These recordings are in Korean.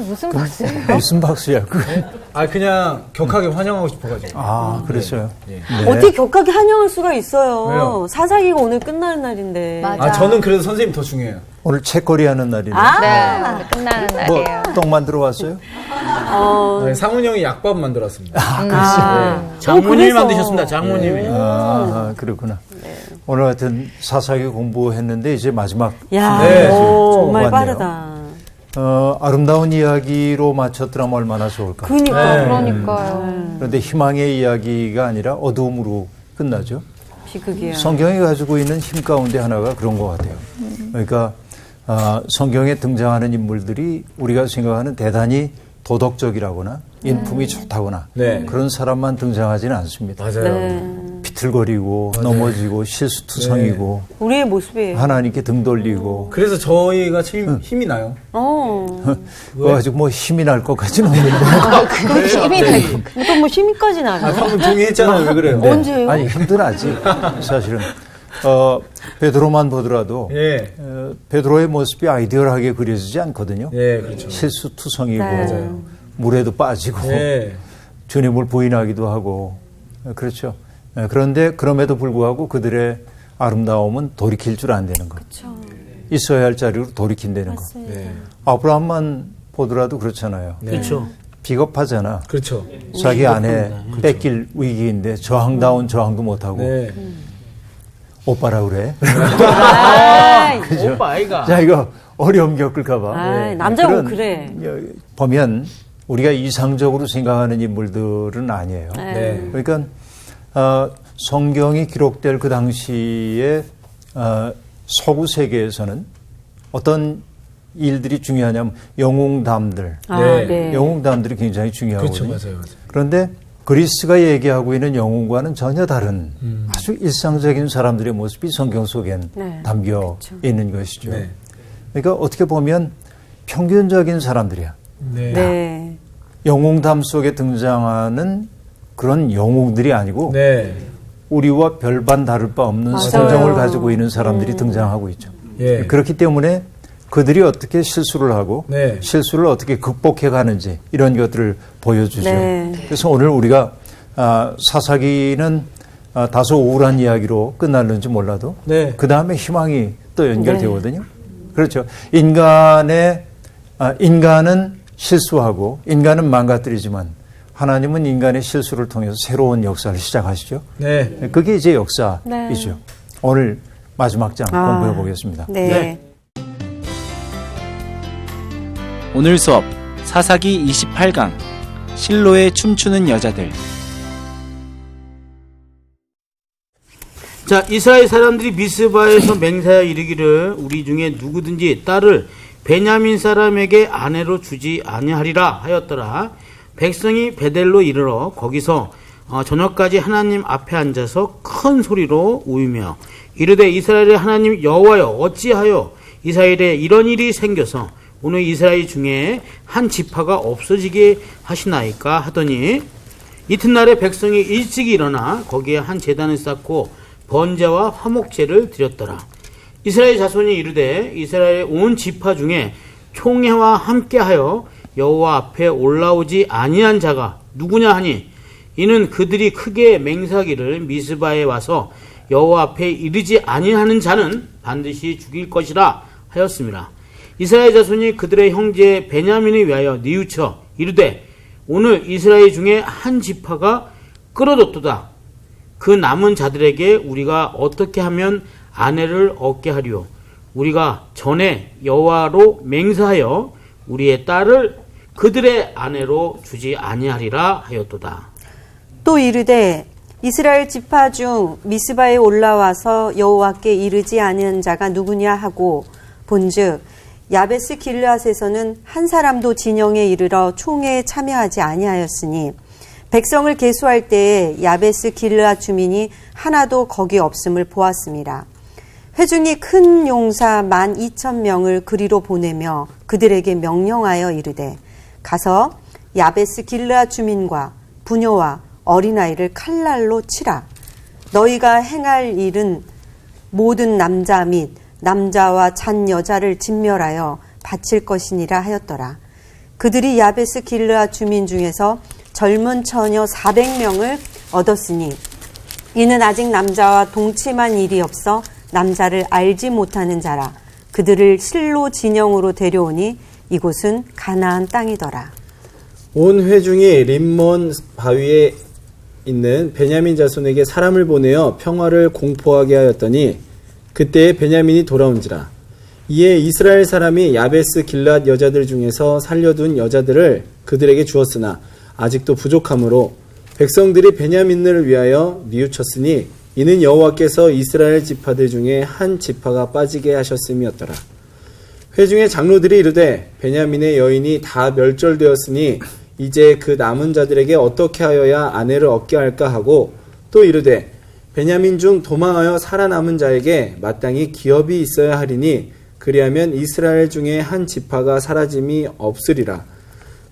무슨 박수예요? 무슨 박수야? 그냥 격하게 환영하고 싶어가지고. 그랬어요. 네. 어떻게 격하게 환영할 수가 있어요? 왜요? 사사기가 오늘 끝나는 날인데. 맞아. 저는 그래도 선생님 더 중요해요. 오늘 책거리 하는 날이네요. 네, 끝나는 날이에요. 떡 만들어 왔어요? 상훈이 형이 약밥 만들어 왔습니다. 그렇지. 장모님이 만드셨습니다. 장모님이. 그렇구나. 네. 오늘 하여튼 사사기 공부했는데 이제 마지막. 정말 빠르다. 아름다운 이야기로 마쳤더라면 얼마나 좋을까. 그러니까요. 그런데 희망의 이야기가 아니라 어두움으로 끝나죠. 비극이야. 성경이 가지고 있는 힘 가운데 하나가 그런 것 같아요. 그러니까 성경에 등장하는 인물들이 우리가 생각하는 대단히 도덕적이라거나 인품이 좋다거나 그런 사람만 등장하지는 않습니다. 맞아요. 비틀거리고 넘어지고 실수투성이고 우리의 모습이에요. 하나님께 등 돌리고. 그래서 저희가 힘이 나요. 그거 가지고 뭐 힘이 날 것 같지는 않는데. 힘이 날 또 뭐 힘까지 나요? 방금 동의했잖아요. 왜 그래요? 언제요? 아니 힘도 나지 사실은. 베드로만 보더라도 베드로의 모습이 아이디얼하게 그려지지 않거든요. 그렇죠. 실수투성이고 물에도 빠지고 주님을 부인하기도 하고 그렇죠. 그런데 그럼에도 불구하고 그들의 아름다움은 돌이킬 줄 안 되는 것. 그렇죠. 있어야 할 자리로 돌이킨다는 것. 아브라함만 보더라도 그렇잖아요. 그렇죠. 비겁하잖아. 그렇죠. 자기 아내 뺏길 위기인데 저항다운 저항도 못하고. 오빠라 그래. 그죠? 오빠 아이가. 자, 이거 어려움 겪을까봐. 남자고 그래. 보면 우리가 이상적으로 생각하는 인물들은 아니에요. 그러니까 성경이 기록될 그 당시에 서구 세계에서는 어떤 일들이 중요하냐면 영웅담들. 영웅담들이 굉장히 중요하거든요. 그렇죠, 맞아요. 그런데 그리스가 얘기하고 있는 영웅과는 전혀 다른 아주 일상적인 사람들의 모습이 성경 속엔 담겨 있는 것이죠. 그러니까 어떻게 보면 평균적인 사람들이야. 영웅담 속에 등장하는 그런 영웅들이 아니고 우리와 별반 다를 바 없는 성정을 가지고 있는 사람들이 등장하고 있죠. 그렇기 때문에 그들이 어떻게 실수를 하고 실수를 어떻게 극복해 가는지 이런 것들을 보여주죠. 그래서 오늘 우리가 사사기는 다소 우울한 이야기로 끝날는지 몰라도 그 다음에 희망이 또 연결되거든요. 그렇죠. 인간은 실수하고 인간은 망가뜨리지만 하나님은 인간의 실수를 통해서 새로운 역사를 시작하시죠. 그게 이제 역사이죠. 오늘 마지막 장 공부해 보겠습니다. 오늘 수업 사사기 28강 실로의 춤추는 여자들. 자, 이스라엘 사람들이 미스바에서 맹세하여 이르기를 우리 중에 누구든지 딸을 베냐민 사람에게 아내로 주지 아니하리라 하였더라. 백성이 베델로 이르러 거기서 저녁까지 하나님 앞에 앉아서 큰 소리로 우으며 이르되 이스라엘의 하나님 여호와여 어찌하여 이스라엘에 이런 일이 생겨서 오늘 이스라엘 중에 한 지파가 없어지게 하시나이까 하더니 이튿날에 백성이 일찍 일어나 거기에 한 제단을 쌓고 번제와 화목제를 드렸더라. 이스라엘 자손이 이르되 이스라엘의 온 지파 중에 총회와 함께하여 여호와 앞에 올라오지 아니한 자가 누구냐 하니 이는 그들이 크게 맹세하기를 미스바에 와서 여호와 앞에 이르지 아니하는 자는 반드시 죽일 것이라 하였습니다. 이스라엘 자손이 그들의 형제 베냐민을 위하여 뉘우쳐 이르되 오늘 이스라엘 중에 한 지파가 끌어졌도다. 그 남은 자들에게 우리가 어떻게 하면 아내를 얻게 하리요. 우리가 전에 여호와로 맹세하여 우리의 딸을 그들의 아내로 주지 아니하리라 하였도다. 또 이르되 이스라엘 지파 중 미스바에 올라와서 여호와께 이르지 않은 자가 누구냐 하고 본즉 야베스 길르앗에서는 한 사람도 진영에 이르러 총회에 참여하지 아니하였으니 백성을 계수할 때에 야베스 길르앗 주민이 하나도 거기 없음을 보았습니다. 회중이 큰 용사 12,000명을 그리로 보내며 그들에게 명령하여 이르되 가서 야베스 길르앗 주민과 부녀와 어린아이를 칼날로 치라. 너희가 행할 일은 모든 남자 및 남자와 잔 여자를 진멸하여 바칠 것이니라 하였더라. 그들이 야베스 길르앗 주민 중에서 젊은 처녀 400명을 얻었으니 이는 아직 남자와 동침한 일이 없어 남자를 알지 못하는 자라. 그들을 실로 진영으로 데려오니 이곳은 가나안 땅이더라. 온 회중이 림몬 바위에 있는 베냐민 자손에게 사람을 보내어 평화를 공포하게 하였더니 그때에 베냐민이 돌아온지라. 이에 이스라엘 사람이 야베스 길앗 여자들 중에서 살려둔 여자들을 그들에게 주었으나 아직도 부족하므로 백성들이 베냐민을 위하여 뉘우쳤으니 이는 여호와께서 이스라엘 지파들 중에 한 지파가 빠지게 하셨음이었더라. 회중의 장로들이 이르되 베냐민의 여인이 다 멸절되었으니 이제 그 남은 자들에게 어떻게 하여야 아내를 얻게 할까 하고 또 이르되 베냐민 중 도망하여 살아남은 자에게 마땅히 기업이 있어야 하리니 그리하면 이스라엘 중에 한 지파가 사라짐이 없으리라.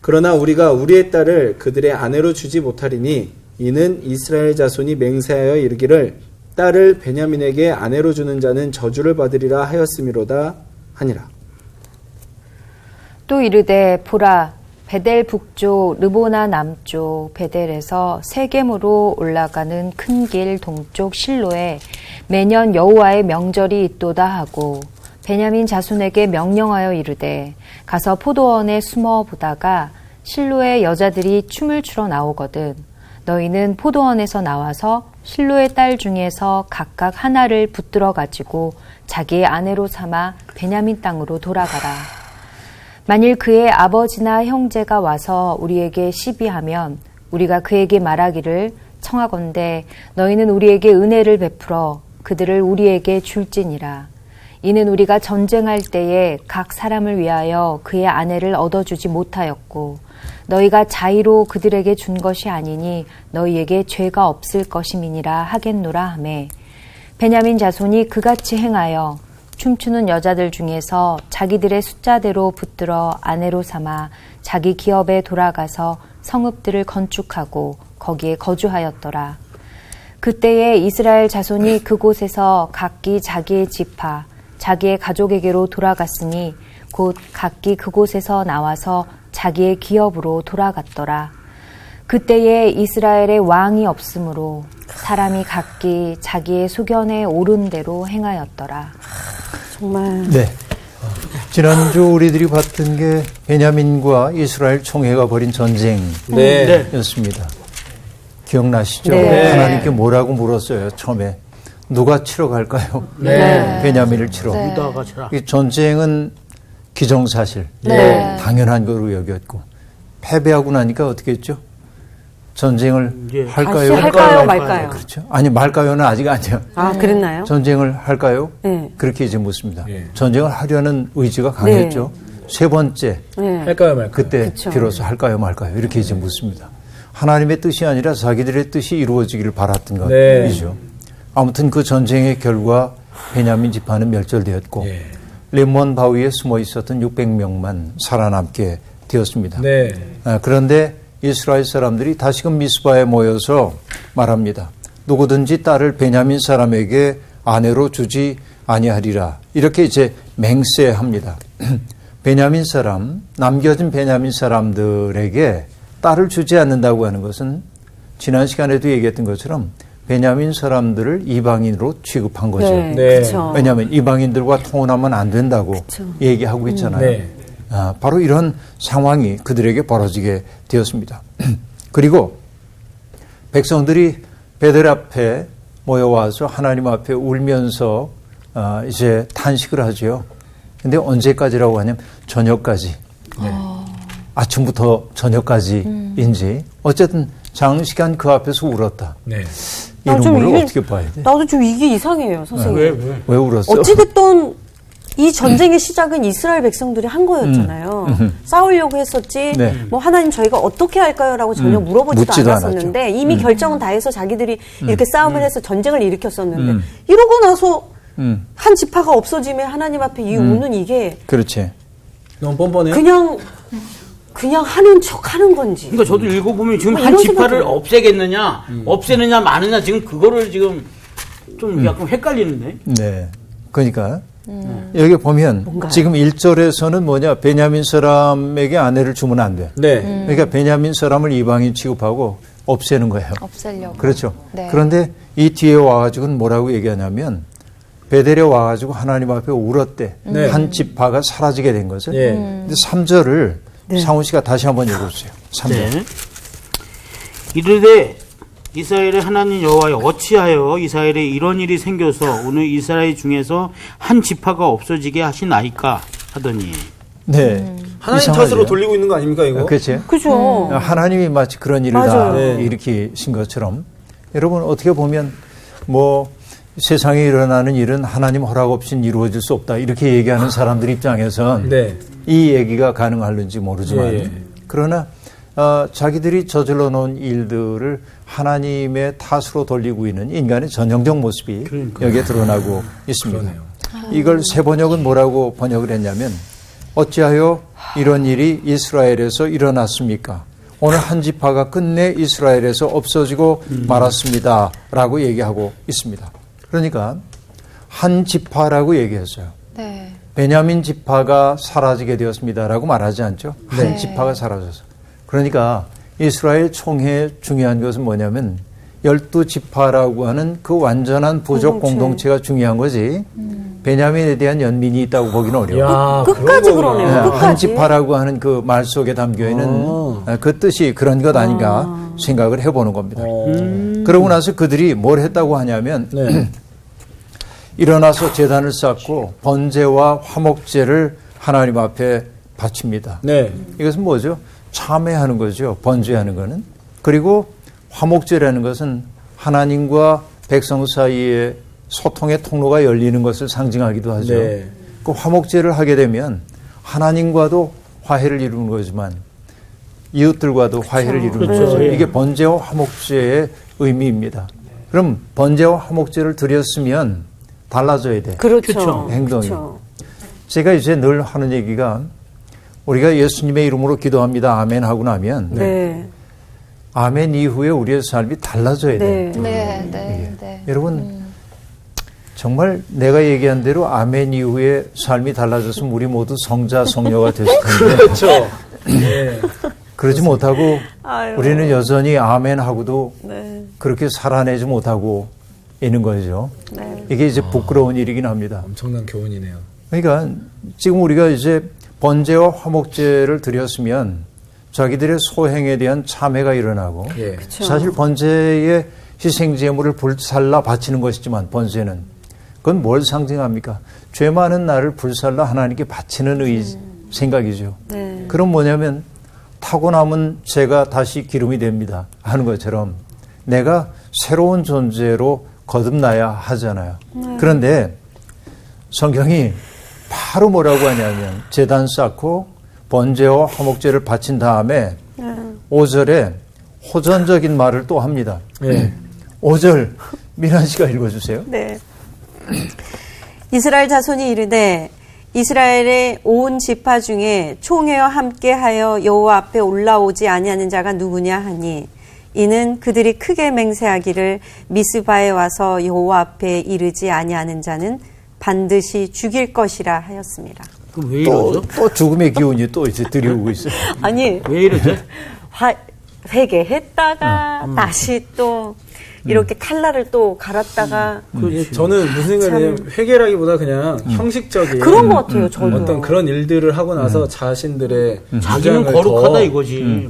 그러나 우리가 우리의 딸을 그들의 아내로 주지 못하리니 이는 이스라엘 자손이 맹세하여 이르기를 딸을 베냐민에게 아내로 주는 자는 저주를 받으리라 하였음이로다 하니라. 또 이르되 보라 베델 북쪽 르보나 남쪽 베델에서 세겜으로 올라가는 큰 길 동쪽 실로에 매년 여호와의 명절이 있도다 하고 베냐민 자손에게 명령하여 이르되 가서 포도원에 숨어 보다가 실로의 여자들이 춤을 추러 나오거든 너희는 포도원에서 나와서 실로의 딸 중에서 각각 하나를 붙들어 가지고 자기의 아내로 삼아 베냐민 땅으로 돌아가라. 만일 그의 아버지나 형제가 와서 우리에게 시비하면 우리가 그에게 말하기를 청하건대 너희는 우리에게 은혜를 베풀어 그들을 우리에게 줄지니라. 이는 우리가 전쟁할 때에 각 사람을 위하여 그의 아내를 얻어주지 못하였고 너희가 자의로 그들에게 준 것이 아니니 너희에게 죄가 없을 것임이니라 하겠노라 하매 베냐민 자손이 그같이 행하여 춤추는 여자들 중에서 자기들의 숫자대로 붙들어 아내로 삼아 자기 기업에 돌아가서 성읍들을 건축하고 거기에 거주하였더라. 그때에 이스라엘 자손이 그곳에서 각기 자기의 지파 자기의 가족에게로 돌아갔으니 곧 각기 그곳에서 나와서 자기의 기업으로 돌아갔더라. 그때에 이스라엘에 왕이 없으므로 사람이 각기 자기의 소견에 오른 대로 행하였더라. 정말. 네. 지난주 우리들이 봤던 게 베냐민과 이스라엘 총회가 벌인 전쟁이었습니다. 기억나시죠? 네. 하나님께 뭐라고 물었어요, 처음에. 누가 치러 갈까요? 네. 베냐민을 치러. 네. 유다가 치라. 이 전쟁은 기정사실. 네. 당연한 거로 여겼고. 패배하고 나니까 어떻게 했죠? 전쟁을 이제 할까요? 할까요, 말까요? 그렇죠. 아니, 말까요는 아직 아니야. 아, 그랬나요? 전쟁을 할까요? 네. 그렇게 이제 묻습니다. 네. 전쟁을 하려는 의지가 강했죠. 세 번째, 네. 할까요 말까요? 그때 그쵸. 비로소 할까요 말까요? 이렇게 이제 묻습니다. 하나님의 뜻이 아니라 자기들의 뜻이 이루어지기를 바랐던 네. 것이죠. 아무튼 그 전쟁의 결과 베냐민 지파는 멸절되었고 네. 림몬 바위에 숨어 있었던 600명만 살아남게 되었습니다. 네. 그런데 이스라엘 사람들이 다시금 미스바에 모여서 말합니다. 누구든지 딸을 베냐민 사람에게 아내로 주지 아니하리라. 이렇게 이제 맹세합니다. 베냐민 사람, 남겨진 베냐민 사람들에게 딸을 주지 않는다고 하는 것은 지난 시간에도 얘기했던 것처럼 베냐민 사람들을 이방인으로 취급한 거죠. 네. 네. 그쵸. 왜냐하면 이방인들과 통혼하면 안 된다고 얘기하고 있잖아요. 네. 바로 이런 상황이 그들에게 벌어지게 되었습니다. 그리고 백성들이 베델 앞에 모여와서 하나님 앞에 울면서 이제 탄식을 하죠. 근데 언제까지라고 하냐면 저녁까지. 아침부터 저녁까지인지 어쨌든 장시간 그 앞에서 울었다. 네. 이 좀 눈물을 이게- 어떻게 봐야 돼? 나도 좀 이게 이상해요, 선생님. 왜 울었어? 어찌됐든 이 전쟁의 시작은 이스라엘 백성들이 한 거였잖아요. 싸우려고 했었지. 네. 뭐 하나님 저희가 어떻게 할까요?라고 전혀 물어보지도 묻지도 않았었는데 이미 결정은 다 해서 자기들이 이렇게 싸움을 해서 전쟁을 일으켰었는데 이러고 나서 한 지파가 없어지면 하나님 앞에 이 우는 이게 그렇지. 너무 뻔뻔해요? 그냥 하는 척 하는 건지. 그러니까 저도 읽어보면 지금 뭐 한 이런 지파를 생각이 없애겠느냐, 없애느냐, 마느냐, 지금 그거를 지금 좀 약간 헷갈리는데. 네. 그러니까 여기 보면 지금 1절에서는 뭐냐, 베냐민 사람에게 아내를 주면 안 돼. 네. 그러니까 베냐민 사람을 이방인 취급하고 없애는 거예요. 없애려고. 그렇죠. 네. 그런데 이 뒤에 와가지고는 뭐라고 얘기하냐면 베델에 와가지고 하나님 앞에 울었대. 네. 한 지파가 사라지게 된 것을. 예. 근데 3절을 상훈 씨가 다시 한번 읽어주세요. 3절. 네. 이르되 이스라엘의 하나님 여호와여 어찌하여 이스라엘에 이런 일이 생겨서 오늘 이스라엘 중에서 한 지파가 없어지게 하시나이까 하더니 네. 하나님 이상하죠? 탓으로 돌리고 있는 거 아닙니까 이거? 그렇죠. 그죠. 하나님이 마치 그런 일을 맞아요. 다 네. 일으키신 것처럼 여러분 어떻게 보면 뭐 세상에 일어나는 일은 하나님 허락 없이는 이루어질 수 없다 이렇게 얘기하는 사람들 입장에선 네. 이 얘기가 가능할는지 모르지만 예. 그러나 자기들이 저질러 놓은 일들을 하나님의 탓으로 돌리고 있는 인간의 전형적 모습이 여기에 드러나고 있습니다. 이걸 새 번역은 뭐라고 번역을 했냐면 어찌하여 이런 일이 이스라엘에서 일어났습니까? 오늘 한 지파가 끝내 이스라엘에서 없어지고 말았습니다. 라고 얘기하고 있습니다. 그러니까 한 지파라고 얘기했어요. 네. 베냐민 지파가 사라지게 되었습니다. 라고 말하지 않죠. 한 지파가 사라져서. 그러니까 이스라엘 총회의 중요한 것은 뭐냐면 12지파라고 하는 그 완전한 부족 공동체가 중요한 거지 베냐민에 대한 연민이 있다고 보기는 어려워요. 야, 끝까지 그런 거구나. 그러네요. 끝까지. 한 지파라고 하는 그 말 속에 담겨있는 그 뜻이 그런 것 아닌가 생각을 해보는 겁니다. 그러고 나서 그들이 뭘 했다고 하냐면 네. 일어나서 제단을 쌓고 번제와 화목제를 하나님 앞에 바칩니다. 네. 이것은 뭐죠? 참회하는 거죠. 번제하는 거는. 그리고 화목제라는 것은 하나님과 백성 사이에 소통의 통로가 열리는 것을 상징하기도 하죠. 네. 그 화목제를 하게 되면 하나님과도 화해를 이루는 거지만 이웃들과도 화해를 이루는 거죠. 이게 번제와 화목제의 의미입니다. 그럼 번제와 화목제를 드렸으면 달라져야 돼. 그렇죠. 행동이. 그렇죠. 제가 이제 늘 하는 얘기가 우리가 예수님의 이름으로 기도합니다. 아멘 하고 나면 네. 아멘 이후에 우리의 삶이 달라져야 돼요. 네. 네. 네. 네. 여러분 정말 내가 얘기한 대로 아멘 이후에 삶이 달라졌으면 우리 모두 성자 성녀가 됐을 텐데 그렇죠. 네. 그러지 못하고 아유. 우리는 여전히 아멘 하고도 네. 그렇게 살아내지 못하고 있는 거죠. 네. 이게 이제 부끄러운 일이긴 합니다. 엄청난 교훈이네요. 그러니까 지금 우리가 이제 번제와 화목제를 드렸으면 자기들의 소행에 대한 참회가 일어나고 예. 사실 번제의 희생제물을 불살라 바치는 것이지만 번제는 그건 뭘 상징합니까? 죄 많은 나를 불살라 하나님께 바치는 생각이죠. 네. 그럼 뭐냐면 타고 남은 죄가 다시 기름이 됩니다 하는 것처럼 내가 새로운 존재로 거듭나야 하잖아요. 그런데 성경이 바로 뭐라고 하냐면 제단 쌓고 번제와 화목제를 바친 다음에 5절에 호전적인 말을 또 합니다. 네. 5절 민한 씨가 읽어주세요. 네. 이스라엘 자손이 이르되 이스라엘의 온 지파 중에 총회와 함께하여 여호와 앞에 올라오지 아니하는 자가 누구냐 하니 이는 그들이 크게 맹세하기를 미스바에 와서 여호와 앞에 이르지 아니하는 자는 반드시 죽일 것이라 하였습니다. 그럼 왜 이러죠? 또 죽음의 기운이 또 이제 들이오고 있어요. 아니 왜 이러죠? 회개했다가 다시 또 이렇게 칼날을 또 갈았다가 저는 무슨 생각이냐면 회개라기보다 그냥 형식적인 그런 것 같아요. 저도 어떤 그런 일들을 하고 나서 자신들의 자기는 주장을 거룩하다 더, 이거지.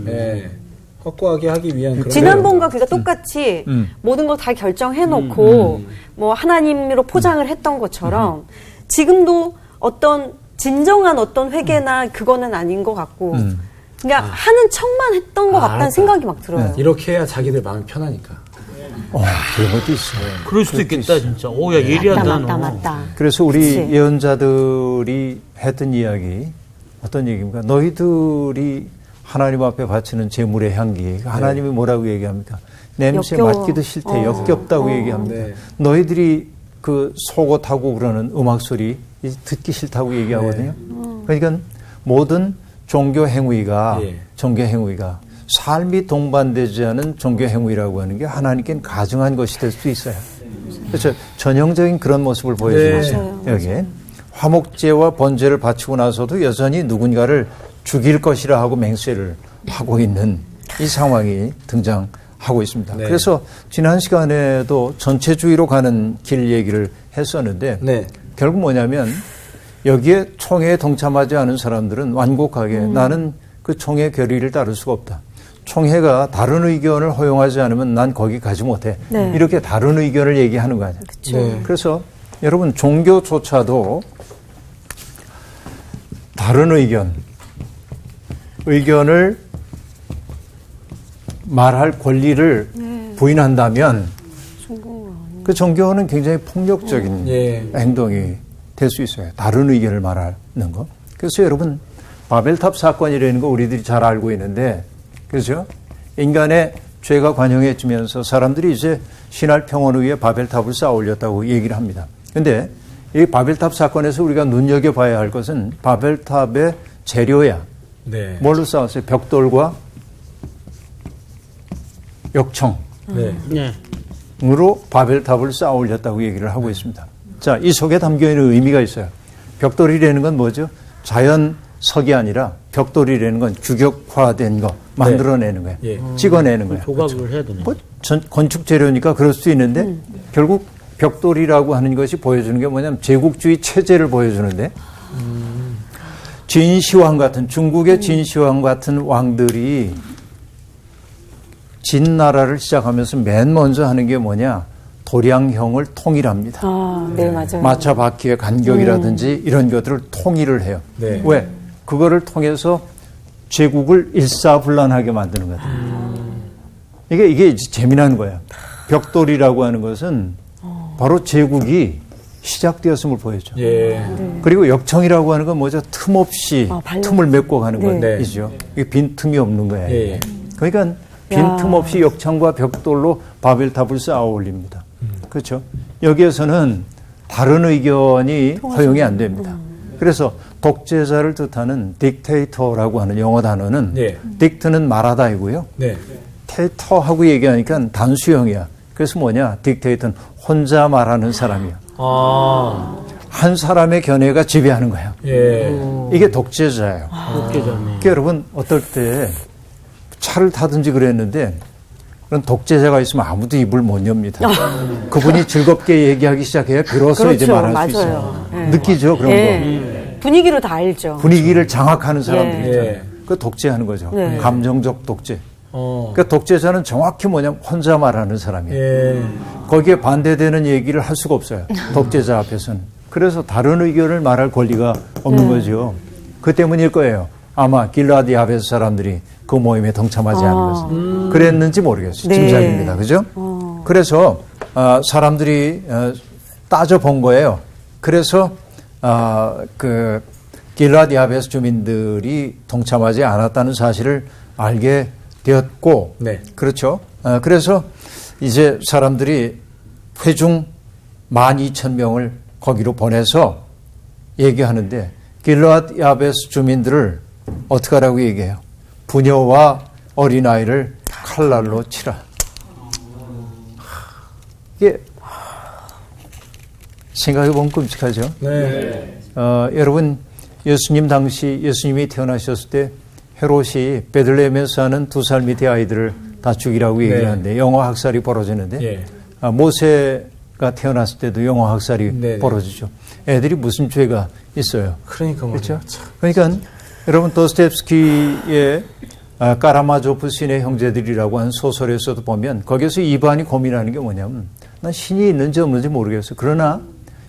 확고하게 하기 위한 그런 지난번과 그러니까 똑같이 모든 걸 다 결정해놓고 뭐 하나님으로 포장을 했던 것처럼 지금도 어떤 진정한 어떤 회개나 그거는 아닌 것 같고 그냥 하는 척만 했던 것 같다는 생각이 막 들어요. 이렇게 해야 자기들 마음이 편하니까. 그런 것도 있어요. 그럴 수도 있겠다 진짜. 오, 야 예리하다 너. 맞다. 그래서 우리 그치. 예언자들이 했던 이야기 어떤 얘기입니까? 너희들이 하나님 앞에 바치는 제물의 향기 하나님이 뭐라고 얘기합니까? 냄새 역겨워. 맡기도 싫대 역겹다고 얘기합니다. 네. 너희들이 그 속옷하고 그러는 음악 소리 듣기 싫다고 얘기하거든요. 그러니까 모든 종교 행위가 삶이 동반되지 않은 종교 행위라고 하는 게 하나님께는 가증한 것이 될 수도 있어요. 그래서 전형적인 그런 모습을 보여주고 있어요. 여기에 화목제와 번제를 바치고 나서도 여전히 누군가를 죽일 것이라 하고 맹세를 하고 있는 이 상황이 등장하고 있습니다. 네. 그래서 지난 시간에도 전체주의로 가는 길 얘기를 했었는데 네. 결국 뭐냐면 여기에 총회에 동참하지 않은 사람들은 완곡하게 나는 그 총회 결의를 따를 수가 없다. 총회가 다른 의견을 허용하지 않으면 난 거기 가지 못해. 네. 이렇게 다른 의견을 얘기하는 거 아니에요. 네. 그래서 여러분 종교조차도 다른 의견을 말할 권리를 부인한다면 그 종교는 굉장히 폭력적인 행동이 될 수 있어요. 다른 의견을 말하는 거. 그래서 여러분 바벨탑 사건이라는 거 우리들이 잘 알고 있는데 그렇죠? 인간의 죄가 관영해지면서 사람들이 이제 신할 평온을 위해 바벨탑을 쌓아 올렸다고 얘기를 합니다. 그런데 이 바벨탑 사건에서 우리가 눈여겨봐야 할 것은 바벨탑의 재료야. 네. 뭘로 쌓았어요? 벽돌과 역청으로 네. 바벨탑을 쌓아 올렸다고 얘기를 하고 있습니다. 자, 이 속에 담겨있는 의미가 있어요. 벽돌이라는 건 뭐죠? 자연석이 아니라 벽돌이라는 건 규격화된 거 만들어내는 거예요. 예. 찍어내는 거예요. 조각을 해야 되네. 뭐 건축 재료니까 그럴 수도 있는데 결국 벽돌이라고 하는 것이 보여주는 게 뭐냐면 제국주의 체제를 보여주는데 진시황 같은 중국의 진시황 같은 왕들이 진나라를 시작하면서 맨 먼저 하는 게 뭐냐? 도량형을 통일합니다. 네, 맞아요. 마차 바퀴의 간격이라든지 이런 것들을 통일을 해요. 네. 왜? 그거를 통해서 제국을 일사불란하게 만드는 거예요. 이게 이제 재미난 거예요. 벽돌이라고 하는 것은 바로 제국이 시작되었음을 보여줘. 예. 그리고 역청이라고 하는 건 뭐죠? 틈없이 틈을 메꿔 가는 네. 것이죠. 이게 빈 틈이 없는 거예요. 예. 그러니까 빈틈없이 역청과 벽돌로 바벨탑을 쌓아 올립니다. 그렇죠? 여기에서는 다른 의견이 허용이 안 됩니다. 그래서 독재자를 뜻하는 딕테이터라고 하는 영어 단어는 네. 딕트는 말하다이고요. 네. 테이터하고 얘기하니까 단수형이야. 그래서 뭐냐? 딕테이터는 혼자 말하는 사람이야. 한 사람의 견해가 지배하는 거예요. 예. 이게 독재자예요. 독재자네. 그러니까 여러분 어떨 때 차를 타든지 그랬는데 그런 독재자가 있으면 아무도 입을 못 엽니다. 그분이 즐겁게 얘기하기 시작해야 비로소 그렇죠. 이제 말할 수 맞아요. 있어요. 느끼죠 그런 거. 분위기로 다 알죠. 분위기를 장악하는 사람들 네. 있잖아요. 그 독재하는 거죠. 네. 감정적 독재. 그러니까 독재자는 정확히 뭐냐면 혼자 말하는 사람이에요. 예. 거기에 반대되는 얘기를 할 수가 없어요. 독재자 앞에서는. 그래서 다른 의견을 말할 권리가 없는 거죠. 그 때문일 거예요. 아마 길라디 야베스 사람들이 그 모임에 동참하지 않은 것은. 그랬는지 모르겠어요. 네. 짐작입니다. 그죠? 그래서 사람들이 따져본 거예요. 그래서 그 길라디 야베스 주민들이 동참하지 않았다는 사실을 알게 되었고, 네. 그렇죠. 그래서 이제 사람들이 회중 12,000명을 거기로 보내서 얘기하는데 길라디 야베스 주민들을 어떻게 하라고 얘기해요? 부녀와 어린아이를 칼날로 치라. 이게 생각해보면 끔찍하죠. 네. 여러분 예수님 당시 예수님이 태어나셨을 때 헤롯이 베들레헴에서 사는 2살 밑의 아이들을 다 죽이라고 얘기를 하는데 영어 학살이 벌어지는데 예. 모세가 태어났을 때도 영어 학살이 네. 벌어지죠. 애들이 무슨 죄가 있어요? 그러니까 그렇죠? 그러니까 여러분 도스토옙스키의 까라마조프 신의 형제들이라고 하는 소설에서도 보면 거기서 이반이 고민하는 게 뭐냐면 난 신이 있는지 없는지 모르겠어. 그러나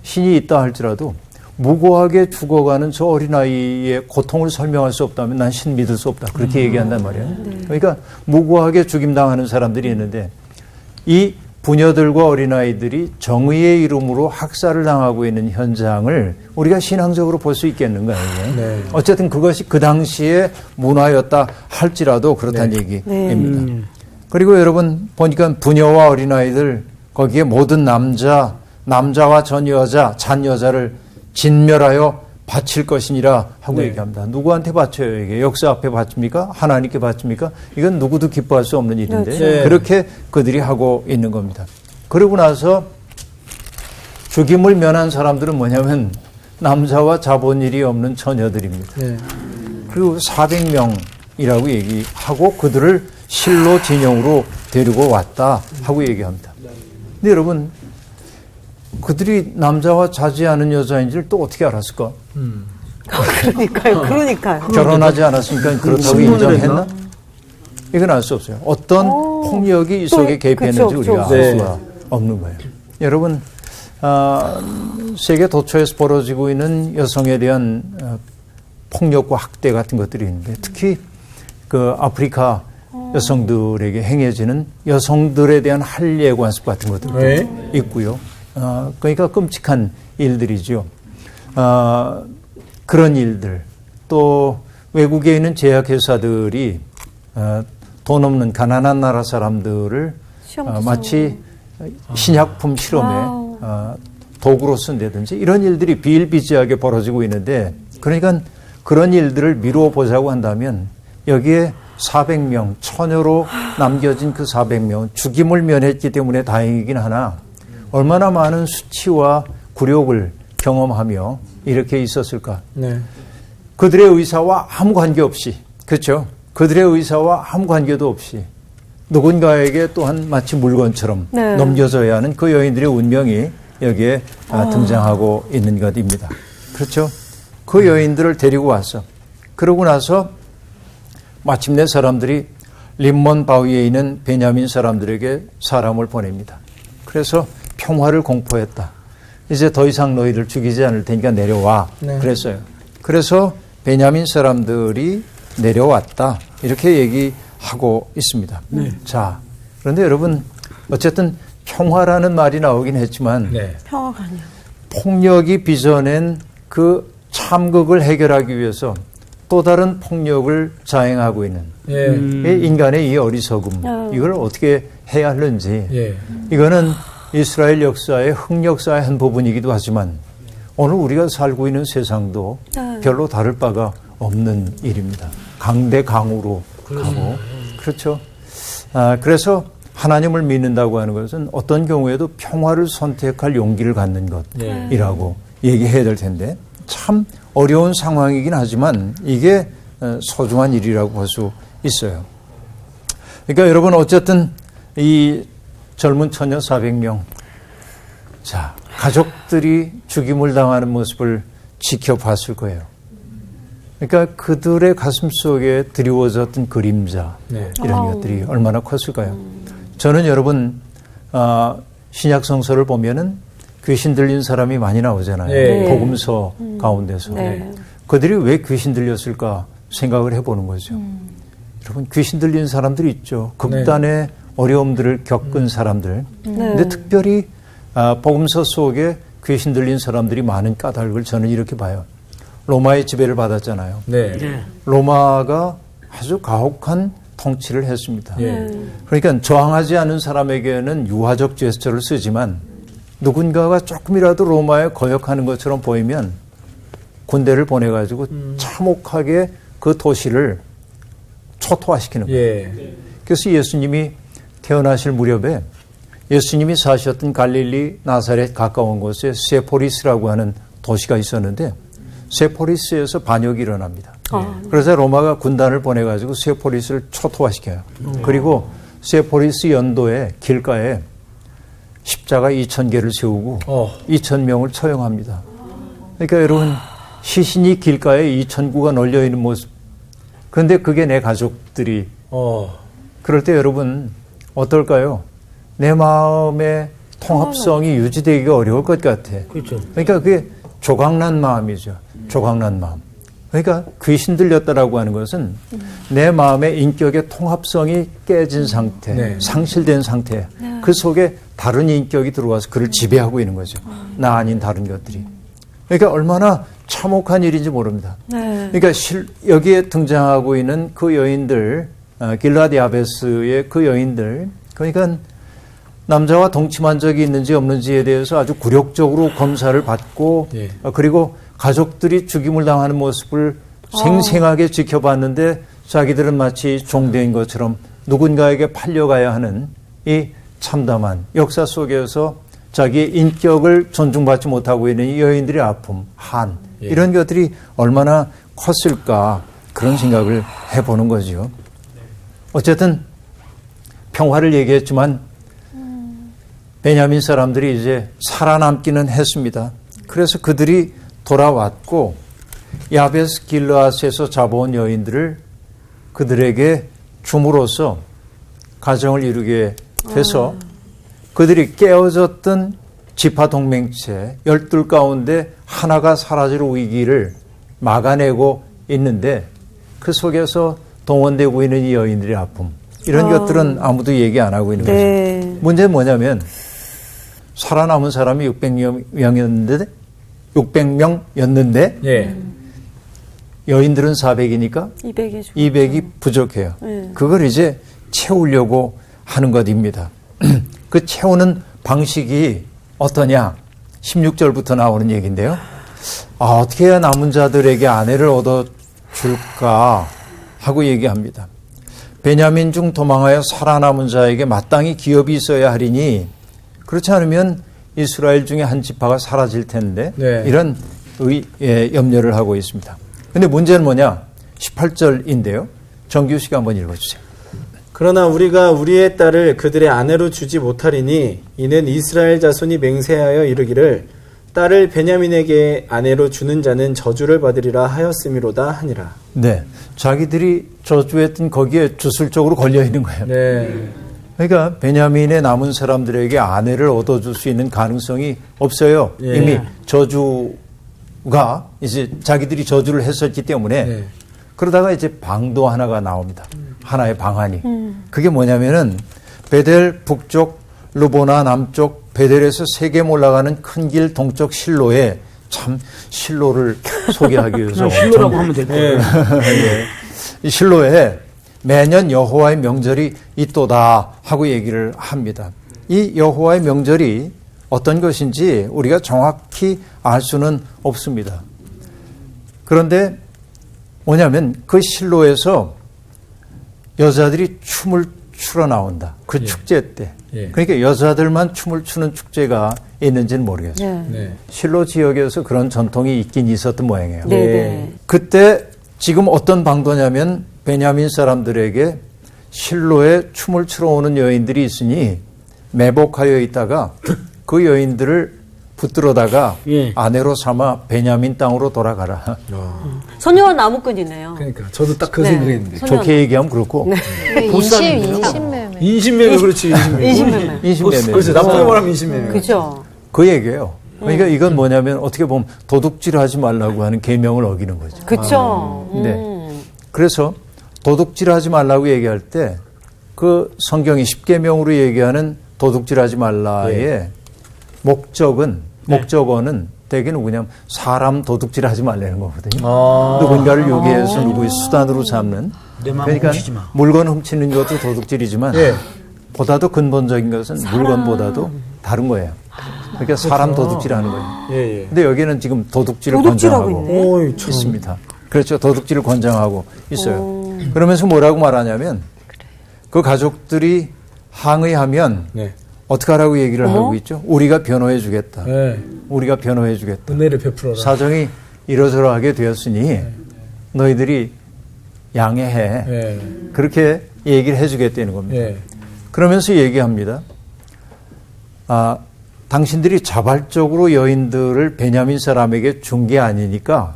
신이 있다 할지라도 무고하게 죽어가는 저 어린아이의 고통을 설명할 수 없다면 난 신 믿을 수 없다. 그렇게 얘기한단 말이에요. 그러니까 무고하게 죽임당하는 사람들이 있는데 이 부녀들과 어린아이들이 정의의 이름으로 학살을 당하고 있는 현장을 우리가 신앙적으로 볼 수 있겠는가요? 네. 어쨌든 그것이 그 당시의 문화였다 할지라도 그렇다는 얘기입니다. 그리고 여러분 보니까 부녀와 어린아이들 거기에 모든 남자와 전 여자, 잔 여자를 진멸하여 바칠 것이니라 하고 얘기합니다. 누구한테 바쳐요? 이게 역사 앞에 바칩니까? 하나님께 바칩니까? 이건 누구도 기뻐할 수 없는 일인데 그렇죠. 그렇게 그들이 하고 있는 겁니다. 그러고 나서 죽임을 면한 사람들은 뭐냐면 남자와 자본 일이 없는 처녀들입니다. 네. 그리고 400명이라고 얘기하고 그들을 실로 진영으로 데리고 왔다 하고 얘기합니다. 근데 여러분, 그들이 남자와 자지 않은 여자인지를 또 어떻게 알았을까? 그러니까요. 결혼하지 않았으니까 그렇다고 인정했나? 이건 알 수 없어요. 어떤 폭력이 이 속에 개입했는지 우리가 알 수가 없는 거예요. 여러분, 세계 도처에서 벌어지고 있는 여성에 대한 폭력과 학대 같은 것들이 있는데 특히 그 아프리카 여성들에게 행해지는 여성들에 대한 할례 관습 같은 것들도 있고요. 그러니까 끔찍한 일들이죠. 그런 일들 또 외국에 있는 제약회사들이 돈 없는 가난한 나라 사람들을 마치 신약품 실험에 도구로 쓴다든지 이런 일들이 비일비재하게 벌어지고 있는데 그러니까 그런 일들을 미루어 보자고 한다면 여기에 400명 처녀로 남겨진 그 400명은 죽임을 면했기 때문에 다행이긴 하나 얼마나 많은 수치와 굴욕을 경험하며 이렇게 있었을까. 네. 그들의 의사와 아무 관계없이 그렇죠. 그들의 의사와 아무 관계도 없이 누군가에게 또한 마치 물건처럼 넘겨져야 하는 그 여인들의 운명이 여기에 등장하고 있는 것입니다. 그렇죠. 그 여인들을 데리고 와서 그러고 나서 마침내 사람들이 림몬 바위에 있는 베냐민 사람들에게 사람을 보냅니다. 그래서 평화를 공포했다. 이제 더 이상 너희를 죽이지 않을 테니까 내려와. 그랬어요. 그래서 베냐민 사람들이 내려왔다. 이렇게 얘기하고 있습니다. 자, 그런데 여러분 어쨌든 평화라는 말이 나오긴 했지만 평화가 아니야. 폭력이 빚어낸 그 참극을 해결하기 위해서 또 다른 폭력을 자행하고 있는 인간의 이 어리석음 이걸 어떻게 해야 하는지 이거는 이스라엘 역사의 흑역사의 한 부분이기도 하지만 오늘 우리가 살고 있는 세상도 별로 다를 바가 없는 일입니다. 강대강으로 가고 그렇죠. 그래서 하나님을 믿는다고 하는 것은 어떤 경우에도 평화를 선택할 용기를 갖는 것이라고 얘기해야 될 텐데 참 어려운 상황이긴 하지만 이게 소중한 일이라고 볼 수 있어요. 그러니까 여러분 어쨌든 이 젊은 처녀 400명 자 가족들이 죽임을 당하는 모습을 지켜봤을 거예요. 그러니까 그들의 가슴 속에 드리워졌던 그림자 이런 것들이 얼마나 컸을까요? 저는 여러분 신약 성서를 보면은 귀신 들린 사람이 많이 나오잖아요. 복음서 가운데서. 그들이 왜 귀신 들렸을까 생각을 해보는 거죠. 여러분 귀신 들린 사람들이 있죠. 극단의 어려움들을 겪은 사람들. 근데 특별히 복음서 속에 귀신 들린 사람들이 많은 까닭을 저는 이렇게 봐요. 로마의 지배를 받았잖아요. 로마가 아주 가혹한 통치를 했습니다. 그러니까 저항하지 않은 사람에게는 유화적 제스처를 쓰지만 누군가가 조금이라도 로마에 거역하는 것처럼 보이면 군대를 보내가지고 참혹하게 그 도시를 초토화시키는 거예요. 그래서 예수님이 태어나실 무렵에 예수님이 사셨던 갈릴리 나사렛 가까운 곳에 세포리스라고 하는 도시가 있었는데 세포리스에서 반역이 일어납니다. 그래서 로마가 군단을 보내가지고 세포리스를 초토화시켜요. 그리고 세포리스 연도의 길가에 십자가 2,000개를 세우고 2,000명을 처형합니다. 그러니까 여러분 시신이 길가에 2,000구가 널려있는 모습. 그런데 그게 내 가족들이 그럴 때 여러분 어떨까요? 내 마음의 통합성이 유지되기가 어려울 것 같아. 그러니까 그게 조각난 마음이죠. 조각난 마음. 그러니까 귀신 들렸다라고 하는 것은 내 마음의 인격의 통합성이 깨진 상태, 상실된 상태. 그 속에 다른 인격이 들어와서 그를 지배하고 있는 거죠. 나 아닌 다른 것들이. 그러니까 얼마나 참혹한 일인지 모릅니다. 그러니까 여기에 등장하고 있는 그 여인들, 길라디 야베스의 그 여인들, 그러니까 남자와 동침한 적이 있는지 없는지에 대해서 아주 굴욕적으로 검사를 받고 그리고 가족들이 죽임을 당하는 모습을 생생하게 지켜봤는데 자기들은 마치 종된 것처럼 누군가에게 팔려가야 하는 이 참담한 역사 속에서 자기의 인격을 존중받지 못하고 있는 이 여인들의 아픔, 한 이런 것들이 얼마나 컸을까 그런 생각을 해보는 거죠. 어쨌든 평화를 얘기했지만 베냐민 사람들이 이제 살아남기는 했습니다. 그래서 그들이 돌아왔고 야베스 길르앗에서 잡아온 여인들을 그들에게 줌으로써 가정을 이루게 돼서 그들이 깨어졌던 지파 동맹체 12 가운데 하나가 사라질 위기를 막아내고 있는데 그 속에서 동원되고 있는 이 여인들의 아픔 이런 것들은 아무도 얘기 안 하고 있는 거죠. 문제는 뭐냐면 살아남은 사람이 600명이었는데 여인들은 400이니까 200이 부족해요. 그걸 이제 채우려고 하는 것입니다. 그 채우는 방식이 어떠냐? 16절부터 나오는 얘기인데요. 어떻게 해야 남은 자들에게 아내를 얻어줄까 하고 얘기합니다. 베냐민 중 도망하여 살아남은 자에게 마땅히 기업이 있어야 하리니 그렇지 않으면 이스라엘 중에 한 지파가 사라질 텐데 이런 염려를 하고 있습니다. 그런데 문제는 뭐냐? 18절인데요. 정규 씨가 한번 읽어주세요. 그러나 우리가 우리의 딸을 그들의 아내로 주지 못하리니 이는 이스라엘 자손이 맹세하여 이르기를 딸을 베냐민에게 아내로 주는 자는 저주를 받으리라 하였음이로다 하니라. 네, 자기들이 저주했던 거기에 주술적으로 걸려 있는 거예요. 그러니까 베냐민의 남은 사람들에게 아내를 얻어줄 수 있는 가능성이 없어요. 이미 저주가 이제 자기들이 저주를 했었기 때문에 그러다가 이제 방도 하나가 나옵니다. 하나의 방안이. 그게 뭐냐면은 베델 북쪽, 르보나 남쪽, 베델에서 세겜 올라가는 큰 길 동쪽 실로에 참 실로를 소개하기 위해서 실로라고 하면 될 거예요. 이 실로에 매년 여호와의 명절이 있도다 하고 얘기를 합니다. 이 여호와의 명절이 어떤 것인지 우리가 정확히 알 수는 없습니다. 그런데 뭐냐면 그 실로에서 여자들이 춤을 추러 나온다. 그 축제 때. 그러니까 여자들만 춤을 추는 축제가 있는지는 모르겠어요. 실로 지역에서 그런 전통이 있긴 있었던 모양이에요. 그때 지금 어떤 방도냐면 베냐민 사람들에게 실로에 춤을 추러 오는 여인들이 있으니 매복하여 있다가 그 여인들을 붙들어다가 아내로 삼아 베냐민 땅으로 돌아가라. 소녀와 나무꾼이네요. 그러니까 저도 딱 그 생각했는데. 좋게 얘기하면 그렇고. 인신매매. 인신매매 그렇지. 인신매매. 그렇지. 나쁘게 말하면 인신매매. 그죠. 그 얘기예요. 그러니까 이건 뭐냐면 어떻게 보면 도둑질하지 말라고 하는 계명을 어기는 거죠. 그렇죠. 네. 그래서 도둑질하지 말라고 얘기할 때 그 성경이 10계명으로 얘기하는 도둑질하지 말라의 목적어는 대개 누구냐면 사람 도둑질하지 말라는 거거든요. 누군가를 요기해서 누구의 수단으로 삼는. 그러니까 물건 훔치는 것도 도둑질이지만 보다도 근본적인 것은 물건보다도 다른 거예요. 그러니까 사람 도둑질하는 거예요. 근데 여기는 지금 도둑질을 권장하고 있습니다. 그렇죠. 도둑질을 권장하고 있어요. 그러면서 뭐라고 말하냐면 그 가족들이 항의하면 어떻게 하라고 얘기를 하고 있죠? 우리가 변호해 주겠다. 우리가 변호해 주겠다. 은혜를 베풀어라. 사정이 이러저러하게 되었으니 너희들이 양해해. 그렇게 얘기를 해 주겠다는 겁니다. 그러면서 얘기합니다. 당신들이 자발적으로 여인들을 베냐민 사람에게 준 게 아니니까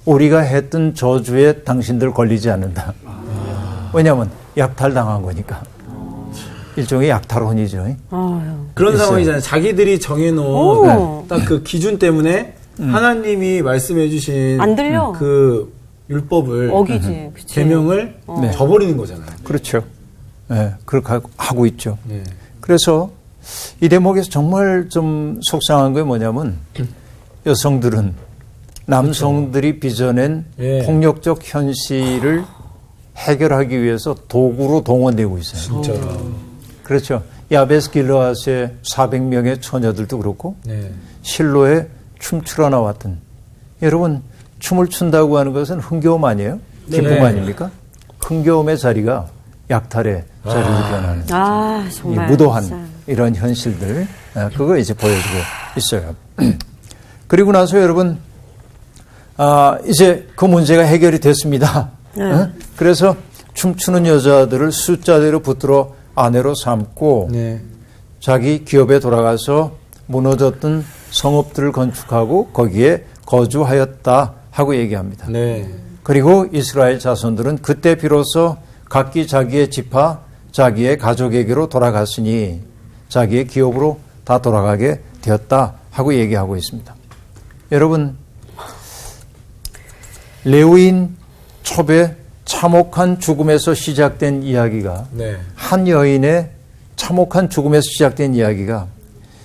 우리가 했던 저주에 당신들 걸리지 않는다. 왜냐하면 약탈당한 거니까. 일종의 약탈혼이죠. 그런 상황이잖아요. 자기들이 정해놓은 딱 그 기준 때문에 하나님이 말씀해 주신 안 들려. 그 율법을 어기지. 계명을 저버리는 거잖아요. 그렇죠. 네, 그렇게 하고 있죠. 그래서 이 대목에서 정말 좀 속상한 게 뭐냐면 여성들은 남성들이 빚어낸 폭력적 현실을 해결하기 위해서 도구로 동원되고 있어요. 진짜. 그렇죠. 야베스 길르앗의 400명의 처녀들도 그렇고 실로에 춤추러 나왔던 여러분 춤을 춘다고 하는 것은 흥겨움 아니에요? 기쁨 아닙니까? 흥겨움의 자리가 약탈의 자리로 변하는 아, 이 정말. 무도한 진짜. 이런 현실들 그거 이제 보여주고 있어요. 그리고 나서 여러분 이제 그 문제가 해결이 됐습니다. 네. 그래서 춤추는 여자들을 숫자대로 붙들어 아내로 삼고 네. 자기 기업에 돌아가서 무너졌던 성읍들을 건축하고 거기에 거주하였다 하고 얘기합니다. 네. 그리고 이스라엘 자손들은 그때 비로소 각기 자기의 지파, 자기의 가족에게로 돌아갔으니 자기의 기업으로 다 돌아가게 되었다 하고 얘기하고 있습니다. 여러분, 레위인 첩의 참혹한 죽음에서 시작된 이야기가 네. 한 여인의 참혹한 죽음에서 시작된 이야기가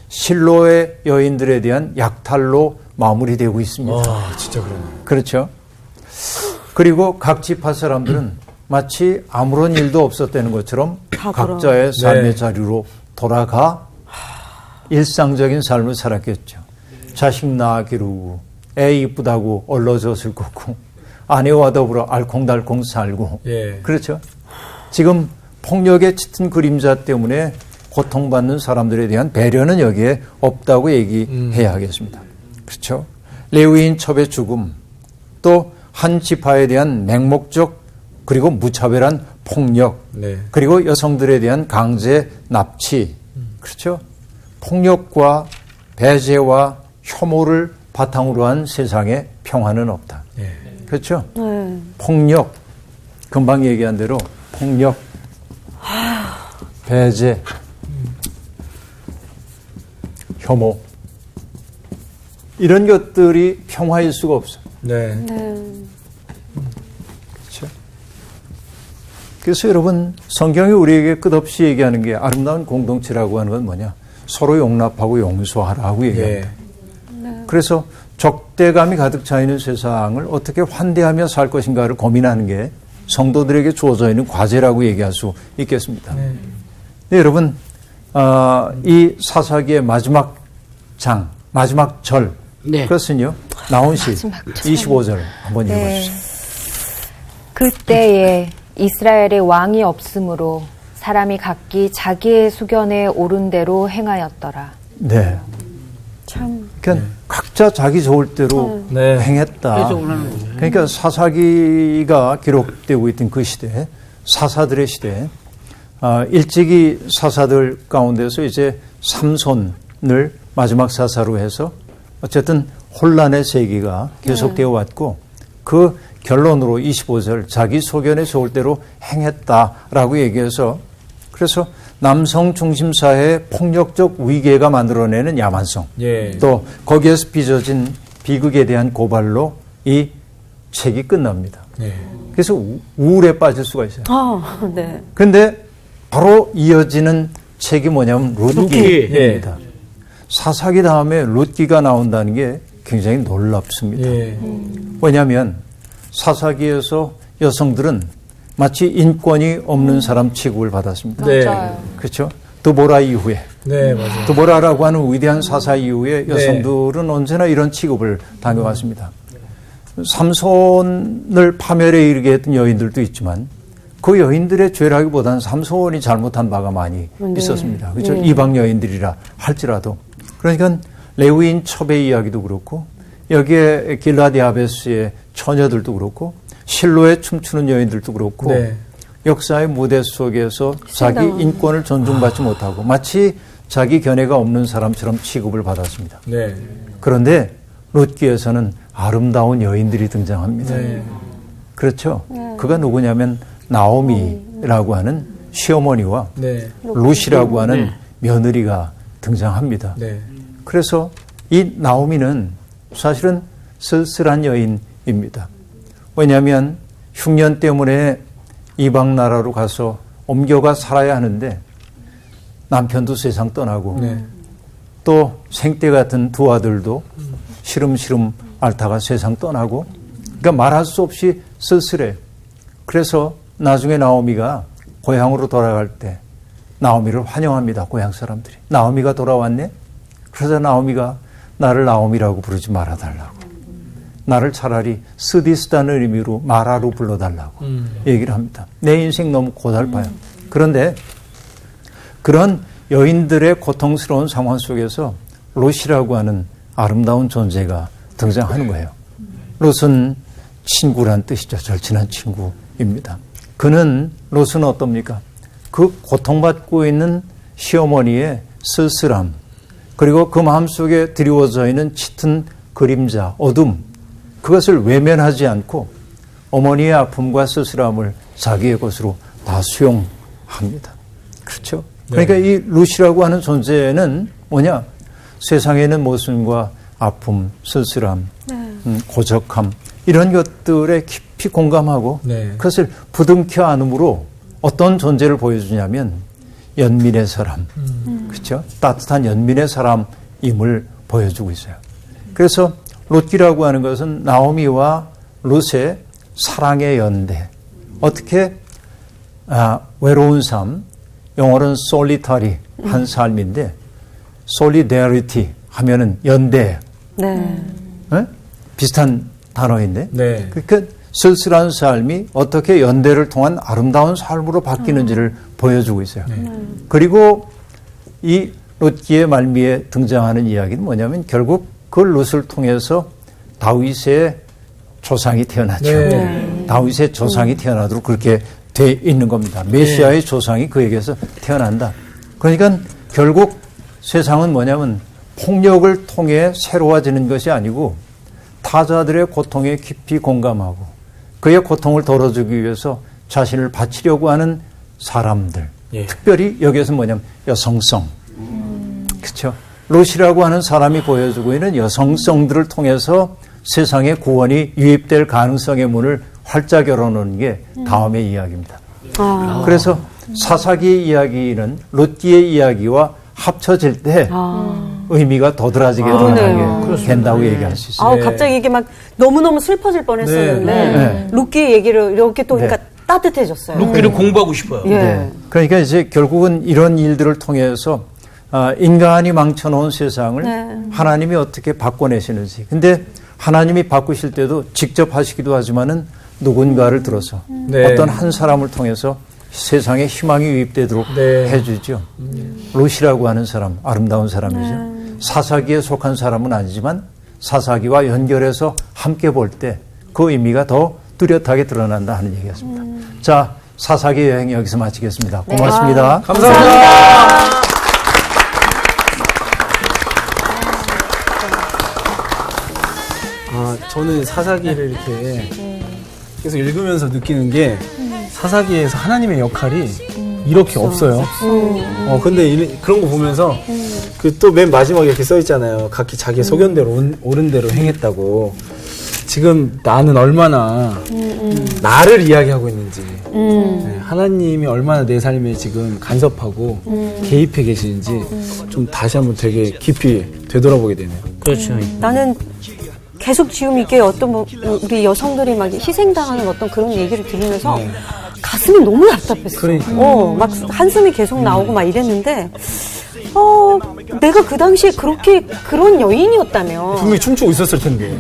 실로의 여인들에 대한 약탈로 마무리되고 있습니다. 와, 진짜 그러네. 그렇죠. 그리고 각 지파 사람들은 마치 아무런 일도 없었다는 것처럼 각자의 삶의 네. 자리로 돌아가 일상적인 삶을 살았겠죠. 자식 낳아 기르고 애 이쁘다고 얼러젖을 걷고 아내와 더불어 알콩달콩 살고 예. 그렇죠. 지금 폭력에 짙은 그림자 때문에 고통받는 사람들에 대한 배려는 여기에 없다고 얘기해야 하겠습니다. 그렇죠. 레위인 첩의 죽음, 또 한 지파에 대한 맹목적 그리고 무차별한 폭력, 네. 그리고 여성들에 대한 강제 납치, 그렇죠. 폭력과 배제와 혐오를 바탕으로 한 세상에 평화는 없다. 예. 그렇죠. 네. 폭력, 금방 얘기한 대로 폭력, 배제, 혐오, 이런 것들이 평화일 수가 없어요. 네. 그렇죠? 그래서 여러분, 성경이 우리에게 끝없이 얘기하는 게 아름다운 공동체라고 하는 건 뭐냐? 서로 용납하고 용서하라고 얘기합니다. 예. 그래서 적대감이 가득 차 있는 세상을 어떻게 환대하며 살 것인가를 고민하는 게 성도들에게 주어져 있는 과제라고 얘기할 수 있겠습니다. 네, 여러분, 이 사사기의 마지막 장, 마지막 절, 네. 그것은요, 나온시 25절 한번 읽어주세요. 그때에 이스라엘의 왕이 없으므로 사람이 각기 자기의 수견에 오른 대로 행하였더라. 네. 참. 그러니까 각자 자기 좋을 대로 네. 행했다. 그래서 원하는 거죠. 그러니까 사사기가 기록되고 있던 그 시대, 사사들의 시대, 일찍이 사사들 가운데서 이제 삼손을 마지막 사사로 해서 어쨌든 혼란의 세기가 계속되어 왔고 그 결론으로 25절 자기 소견에 좋을 대로 행했다라고 얘기해서 그래서 남성 중심 사회의 폭력적 위계가 만들어내는 야만성 예. 또 거기에서 빚어진 비극에 대한 고발로 이 책이 끝납니다. 예. 그래서 우울에 빠질 수가 있어요. 네. 그런데 바로 이어지는 책이 뭐냐면 룻기입니다. 사사기 다음에 룻기가 나온다는 게 굉장히 놀랍습니다. 예. 왜냐하면 사사기에서 여성들은 마치 인권이 없는 사람 취급을 받았습니다. 네. 그렇죠? 드보라 이후에 네, 맞아요. 드보라라고 하는 위대한 사사 이후에 여성들은 언제나 이런 취급을 당해왔습니다. 삼손을 파멸에 이르게 했던 여인들도 있지만 그 여인들의 죄라기보다는 삼손이 잘못한 바가 많이 있었습니다. 그렇죠? 이방 여인들이라 할지라도. 그러니까 레위인 첩의 이야기도 그렇고 여기에 길라디 아베스의 처녀들도 그렇고 실로에 춤추는 여인들도 그렇고 네. 역사의 무대 속에서 자기 인권을 존중받지 못하고 마치 자기 견해가 없는 사람처럼 취급을 받았습니다. 네. 그런데 룻기에서는 아름다운 여인들이 등장합니다. 네. 그렇죠? 그가 누구냐면 나오미라고 하는 시어머니와 네. 룻이라고 하는 며느리가 등장합니다. 네. 그래서 이 나오미는 사실은 쓸쓸한 여인입니다. 왜냐하면 흉년 때문에 이방 나라로 가서 옮겨가 살아야 하는데 남편도 세상 떠나고 네. 또 생떼 같은 두 아들도 시름시름 앓다가 세상 떠나고 그러니까 말할 수 없이 쓸쓸해. 그래서 나중에 나오미가 고향으로 돌아갈 때 나오미를 환영합니다. 고향 사람들이. 나오미가 돌아왔네? 그래서 나오미가 나를 나오미라고 부르지 말아달라고. 나를 차라리 스디스다는 의미로 마라로 불러달라고 얘기를 합니다. 내 인생 너무 고달파요. 그런데 그런 여인들의 고통스러운 상황 속에서 롯이라고 하는 아름다운 존재가 등장하는 거예요. 롯은 친구란 뜻이죠. 절친한 친구입니다. 롯은 어떻습니까? 그 고통받고 있는 시어머니의 쓸쓸함, 그리고 그 마음속에 드리워져 있는 짙은 그림자, 어둠, 그것을 외면하지 않고 어머니의 아픔과 쓸쓸함을 자기의 것으로 다 수용합니다. 그렇죠? 그러니까 이 롯이라고 하는 존재는 뭐냐? 세상에 있는 모순과 아픔, 쓸쓸함, 고적함, 이런 것들에 깊이 공감하고 그것을 부둥켜 안음으로 어떤 존재를 보여주냐면 연민의 사람, 그렇죠? 따뜻한 연민의 사람임을 보여주고 있어요. 그래서 롯기라고 하는 것은 나오미와 롯의 사랑의 연대. 어떻게 외로운 삶, 영어로는 solitary 한 삶인데 solidarity 하면은 연대. 네. 비슷한 단어인데. 네. 그러니까 쓸쓸한 삶이 어떻게 연대를 통한 아름다운 삶으로 바뀌는지를 보여주고 있어요. 그리고 이 롯기의 말미에 등장하는 이야기는 뭐냐면 결국 그 롯을 통해서 다윗의 조상이 태어나죠. 다윗의 조상이 태어나도록 그렇게 돼 있는 겁니다. 메시아의 조상이 그에게서 태어난다. 그러니까 결국 세상은 뭐냐면 폭력을 통해 새로워지는 것이 아니고 타자들의 고통에 깊이 공감하고 그의 고통을 덜어주기 위해서 자신을 바치려고 하는 사람들. 특별히 여기에서 뭐냐면 여성성. 그렇죠? 롯이라고 하는 사람이 보여주고 있는 여성성들을 통해서 세상의 구원이 유입될 가능성의 문을 활짝 열어놓는 게 다음의 이야기입니다. 그래서 사사기의 이야기는 롯기의 이야기와 합쳐질 때 의미가 도드라지게 드러나게 된다고 얘기할 수 있어요. 갑자기 이게 막 너무너무 슬퍼질 뻔했었는데 롯기의 얘기를 이렇게 또 그러니까 따뜻해졌어요. 롯기를 공부하고 싶어요. 그러니까 이제 결국은 이런 일들을 통해서 인간이 망쳐놓은 세상을 하나님이 어떻게 바꿔내시는지. 근데 하나님이 바꾸실 때도 직접 하시기도 하지만은 누군가를 들어서 어떤 한 사람을 통해서 세상에 희망이 유입되도록 해주죠. 롯이라고 하는 사람, 아름다운 사람이죠. 사사기에 속한 사람은 아니지만 사사기와 연결해서 함께 볼 때 그 의미가 더 뚜렷하게 드러난다 하는 얘기였습니다. 자, 사사기 여행 여기서 마치겠습니다. 고맙습니다. 감사합니다. 저는 사사기를 이렇게 계속 읽으면서 느끼는 게 사사기에서 하나님의 역할이 이렇게 없어요. 근데 그런 거 보면서 그 또 맨 마지막에 이렇게 써 있잖아요. 각기 자기 소견대로 옳은 대로 행했다고. 지금 나는 얼마나 나를 이야기하고 있는지, 하나님이 얼마나 내 삶에 지금 간섭하고 개입해 계시는지 좀 다시 한번 되게 깊이 되돌아보게 되네요. 그렇죠. 나는 계속 지금 이게 어떤 우리 여성들이 막 희생당하는 어떤 그런 얘기를 들으면서 가슴이 너무 답답했어. 그러니까. 막 한숨이 계속 나오고 막 이랬는데, 내가 그 당시에 그런 여인이었다면 분명히 춤추고 있었을 텐데.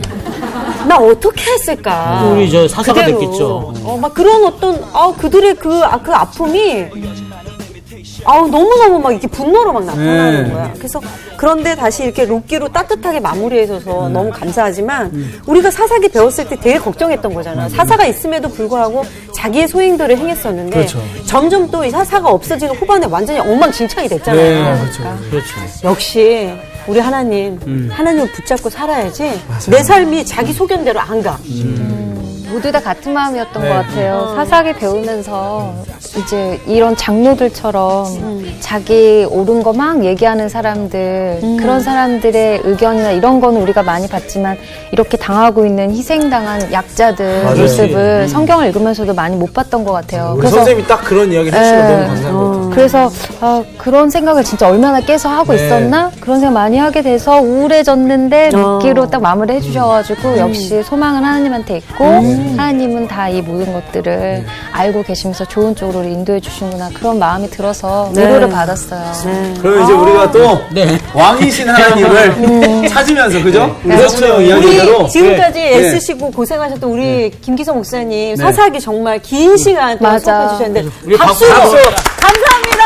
나 어떻게 했을까? 우리 저 사사가 그대로. 됐겠죠. 막 그런 어떤, 그들의 그 아픔이, 너무너무 막 이렇게 분노로 막 나타나는 거야. 그래서, 그런데 다시 이렇게 롯기로 따뜻하게 마무리해줘서 너무 감사하지만, 우리가 사사기 배웠을 때 되게 걱정했던 거잖아. 사사가 있음에도 불구하고 자기의 소행들을 행했었는데, 그렇죠. 점점 또 이 사사가 없어지는 후반에 완전히 엉망진창이 됐잖아요. 그렇죠. 역시, 우리 하나님을 붙잡고 살아야지 내 삶이 자기 소견대로 안 가. 모두 다 같은 마음이었던 것 같아요. 사사기 배우면서 이제 이런 장로들처럼 자기 옳은 거 막 얘기하는 사람들, 그런 사람들의 의견이나 이런 거는 우리가 많이 봤지만 이렇게 당하고 있는 희생당한 약자들 모습을 성경을 읽으면서도 많이 못 봤던 것 같아요. 우리 선생님이 딱 그런 이야기를 해주시면 너무 감사한 것 같아요. 그래서 그런 생각을 진짜 얼마나 깨서 하고 있었나? 그런 생각 많이 하게 돼서 우울해졌는데 롯기로 딱 마무리 해주셔가지고 역시 소망은 하나님한테 있고 하나님은 다 이 모든 것들을 알고 계시면서 좋은 쪽으로 인도해 주시는구나 그런 마음이 들어서 위로를 받았어요. 그럼 이제 우리가 또 왕이신 하나님을 찾으면서 그죠? 우리 석수형 이야기대로 우리 지금까지 애쓰시고 고생하셨던 우리 김기성 목사님 사사기 정말 긴 시간 동안 맞아. 수업해 주셨는데 우리 박수! 박수! 감사합니다.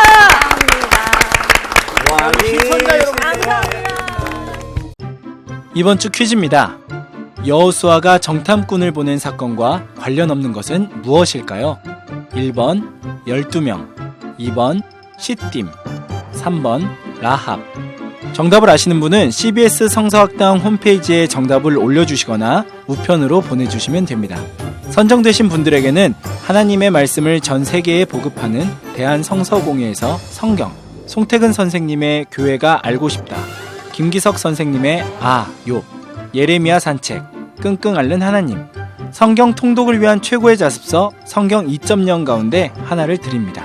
이번 주 퀴즈입니다. 여호수아가 정탐꾼을 보낸 사건과 관련 없는 것은 무엇일까요? 1번 12명, 2번 시딤, 3번 라합. 정답을 아시는 분은 CBS 성서학당 홈페이지에 정답을 올려주시거나 우편으로 보내주시면 됩니다. 선정되신 분들에게는 하나님의 말씀을 전 세계에 보급하는 대한성서공회에서 성경, 송태근 선생님의 교회가 알고 싶다, 김기석 선생님의 요, 예레미야 산책, 끙끙 앓는 하나님, 성경 통독을 위한 최고의 자습서 성경 2.0 가운데 하나를 드립니다.